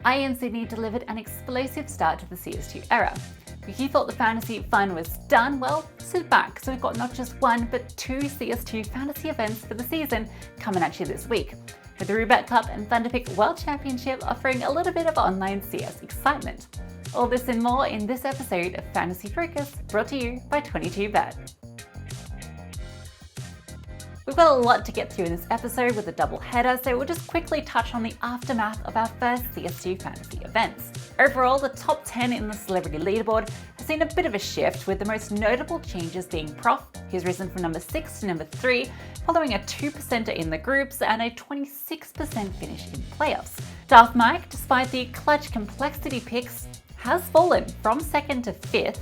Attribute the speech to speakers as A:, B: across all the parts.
A: IE Sydney delivered an explosive start to the CS2 era. If you thought the fantasy fun was done, well, sit back, so we've got not just one, but two CS2 fantasy events for the season coming at you this week, with the Roobet Cup and Thunderpick World Championship offering a little bit of online CS excitement. All this and more in this episode of Fantasy Focus, brought to you by 22Bet. We've got a lot to get through in this episode with a double header, so we'll just quickly touch on the aftermath of our first CS2 fantasy events. Overall, the top 10 in the celebrity leaderboard has seen a bit of a shift, with the most notable changes being Prof, who's risen from number 6 to number 3, following a 2% in the groups and a 26% finish in playoffs. Darth Mike, despite the clutch complexity picks, has fallen from 2nd to 5th,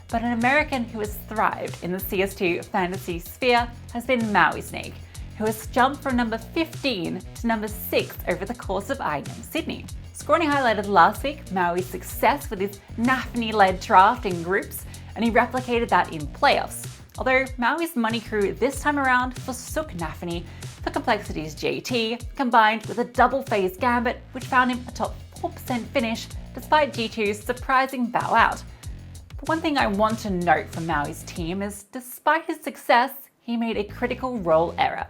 A: but an American who has thrived in the CS2 fantasy sphere has been Maui Snake, who has jumped from number 15 to number 6 over the course of IE Sydney. Scoring highlighted last week Maui's success with his NAFNI-led draft in groups, and he replicated that in playoffs. Although Maui's money crew this time around forsook NAFNI for Complexity's JT, combined with a double-phase gambit which found him a top 4% finish despite G2's surprising bow out. But one thing I want to note from Maui's team is, despite his success, he made a critical role error: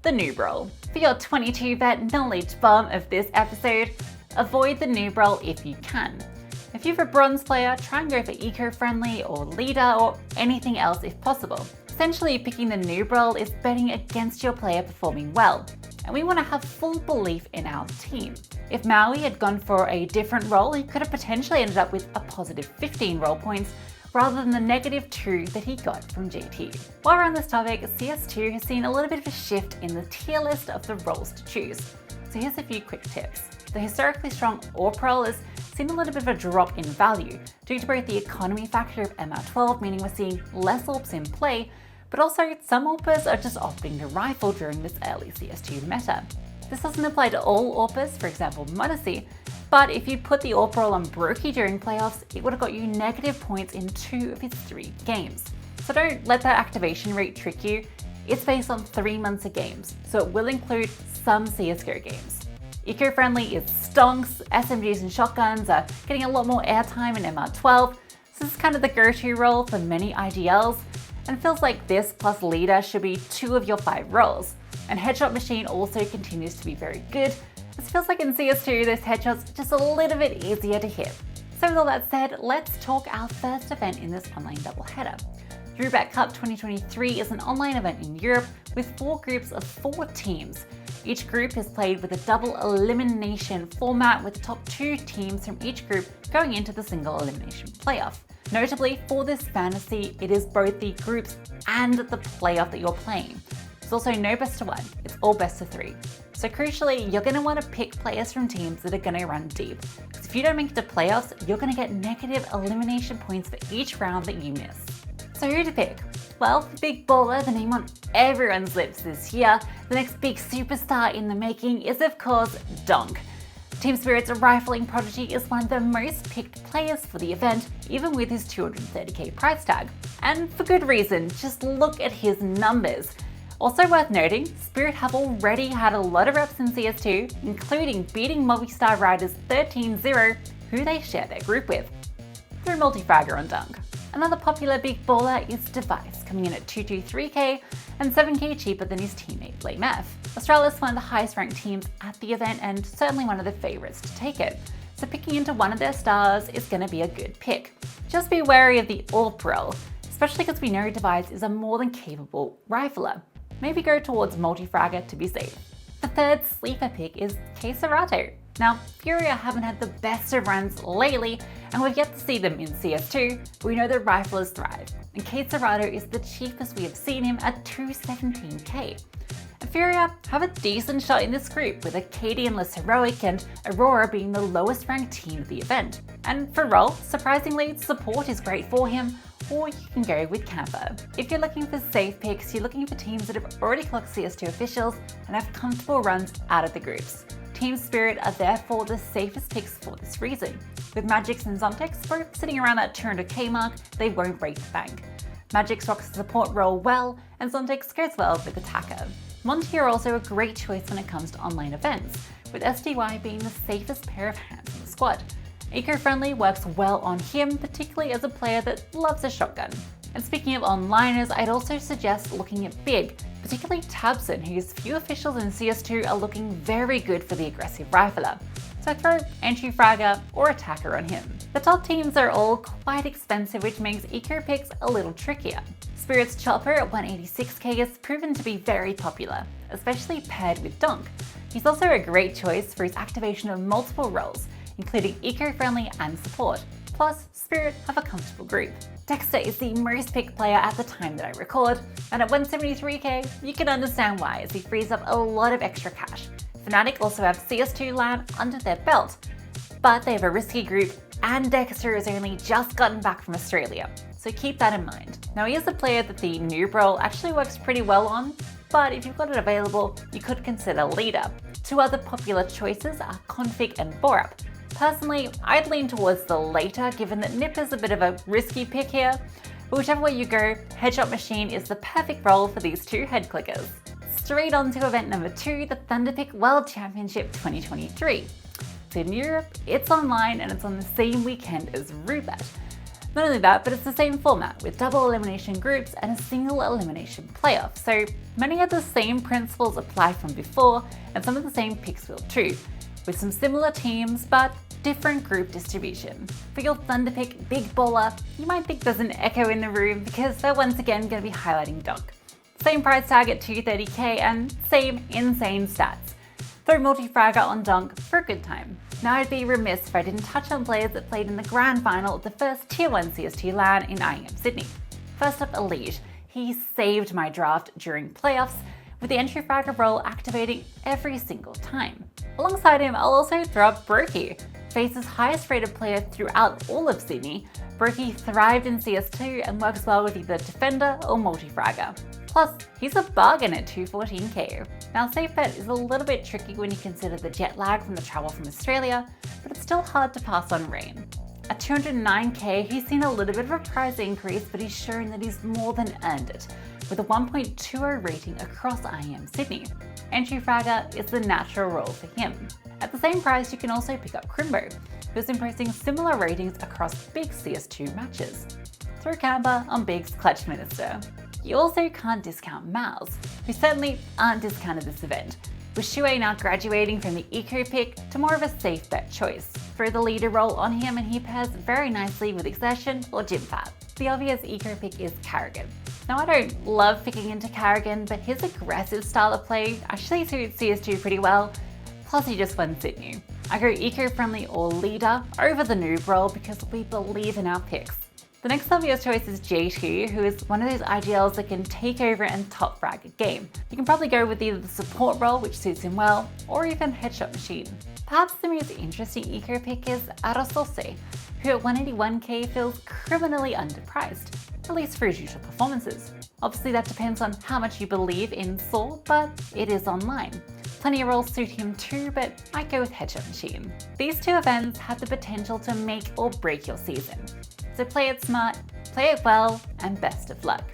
A: the noob role. For your 22Bet knowledge bomb of this episode, avoid the noob role if you can. If you're a bronze player, try and go for eco-friendly or leader or anything else if possible. Essentially, picking the noob role is betting against your player performing well, and we want to have full belief in our team. If Maui had gone for a different role, he could have potentially ended up with a positive 15 role points rather than the negative 2 that he got from JT. While we're on this topic, CS2 has seen a little bit of a shift in the tier list of the roles to choose. So here's a few quick tips. The historically strong AWP role has seen a little bit of a drop in value due to both the economy factor of MR12, meaning we're seeing less AWPs in play, but also some AWPers are just opting to rifle during this early CS2 meta. This doesn't apply to all AWPers, for example Monte, but if you put the AWP role on Brokey during playoffs, it would have got you negative points in 2 of his 3 games. So don't let that activation rate trick you. It's based on 3 months of games, so it will include some CSGO games. Eco-friendly is stonks, SMGs and shotguns are getting a lot more airtime in MR12, so this is kind of the go-to role for many IGLs, and it feels like this plus leader should be 2 of your 5 roles. And Headshot Machine also continues to be very good. It feels like in CS2 those headshots are just a little bit easier to hit. So with all that said, let's talk our first event in this online doubleheader. The Roobet Cup 2023 is an online event in Europe with 4 groups of 4 teams. Each group is played with a double elimination format, with the top 2 teams from each group going into the single elimination playoff. Notably, for this fantasy, it is both the groups and the playoff that you're playing. There's also no best of 1, it's all best of 3. So crucially, you're going to want to pick players from teams that are going to run deep, because if you don't make it to playoffs, you're going to get negative elimination points for each round that you miss. So who to pick? Well, the big baller, the name on everyone's lips this year, the next big superstar in the making is of course Donk. Team Spirit's rifling prodigy is one of the most picked players for the event, even with his 230k price tag. And for good reason, just look at his numbers. Also worth noting, Spirit have already had a lot of reps in CS2, including beating Movistar Riders 13-0, who they share their group with. Through multi-fragger on Dunk. Another popular big baller is Device, coming in at 223k and 7k cheaper than his teammate Blame F. Australia is one of the highest ranked teams at the event and certainly one of the favourites to take it, so picking into one of their stars is going to be a good pick. Just be wary of the AWP role, especially because we know Device is a more than capable rifler. Maybe go towards multi-fragger to be safe. The third sleeper pick is Serato. Now, Furia haven't had the best of runs lately, and we've yet to see them in CS2, but we know that riflers thrive, and Serato is the cheapest we have seen him at 217k. And Furia have a decent shot in this group, with Acadianless Heroic and Aurora being the lowest ranked team of the event. And for role, surprisingly, support is great for him, or you can go with Camper. If you're looking for safe picks, you're looking for teams that have already clocked CS2 officials and have comfortable runs out of the groups. Team Spirit are therefore the safest picks for this reason. With Magix and Zontex both sitting around that 200k mark, they won't break the bank. Magix rocks the support role well, and Zontex goes well with Attacker. Monte are also a great choice when it comes to online events, with SDY being the safest pair of hands in the squad. Eco-friendly works well on him, particularly as a player that loves a shotgun. And speaking of onliners, I'd also suggest looking at Big, particularly Tabson, whose few officials in CS2 are looking very good for the aggressive rifler. So throw entry fragger or attacker on him. The top teams are all quite expensive, which makes eco picks a little trickier. Spirit's Chopper at 186k has proven to be very popular, especially paired with Donk. He's also a great choice for his activation of multiple roles, including eco-friendly and support. Plus, Spirit have a comfortable group. Dexter is the most picked player at the time that I record, and at 173k, you can understand why, as he frees up a lot of extra cash. Fnatic also have CS2 LAN under their belt, but they have a risky group, and Dexter has only just gotten back from Australia, so keep that in mind. Now, he is a player that the noob role actually works pretty well on, but if you've got it available, you could consider Leader. Two other popular choices are Config and Borup. Personally, I'd lean towards the later, given that Nip is a bit of a risky pick here, but whichever way you go, Headshot Machine is the perfect role for these two head clickers. Straight on to event number 2, the Thunderpick World Championship 2023. So in Europe, it's online and it's on the same weekend as Roobet. Not only that, but it's the same format with double elimination groups and a single elimination playoff. So many of the same principles apply from before, and some of the same picks will too, with some similar teams but different group distribution. For your Thunderpick big baller, you might think there's an echo in the room because they're once again going to be highlighting Donk. Same price tag at 230k and same insane stats. Throw multi-fragger on Donk for a good time. Now, I'd be remiss if I didn't touch on players that played in the grand final of the first Tier 1 CS2 LAN in IEM Sydney. First up, Elite. He saved my draft during playoffs, with the entry fragger role activating every single time. Alongside him, I'll also throw up Brokey. Face's highest rated player throughout all of Sydney, Brokey thrived in CS2 and works well with either defender or multi-fragger. Plus, he's a bargain at 214k. Now, safe bet is a little bit tricky when you consider the jet lag from the travel from Australia, but it's still hard to pass on Rain. At 209k, he's seen a little bit of a price increase, but he's shown that he's more than earned it, with a 1.20 rating across IEM Sydney. Entry fragger is the natural role for him. At the same price, you can also pick up Crimbo, who's impressing similar ratings across big CS2 matches. Throw Camber on Big's Clutch Minister. You also can't discount Mouse, who certainly aren't discounted this event, with Shuei now graduating from the eco pick to more of a safe bet choice. Throw the leader role on him and he pairs very nicely with Exertion or Gymfat. The obvious eco pick is Carrigan. Now, I don't love picking into Carrigan, but his aggressive style of play actually suits CS2 pretty well, plus he just won Sydney. I go eco-friendly or leader over the noob role because we believe in our picks. The next obvious choice is J2, who is one of those IGLs that can take over and top frag a game. You can probably go with either the support role, which suits him well, or even Headshot Machine. Perhaps the most interesting eco pick is Arasose, who at 181k feels criminally underpriced, at least for his usual performances. Obviously that depends on how much you believe in Saw, but it is online. Plenty of roles suit him too, but I'd go with Headshot Machine. These two events have the potential to make or break your season. So play it smart, play it well, and best of luck.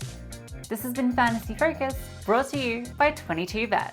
A: This has been Fantasy Focus, brought to you by 22Bet.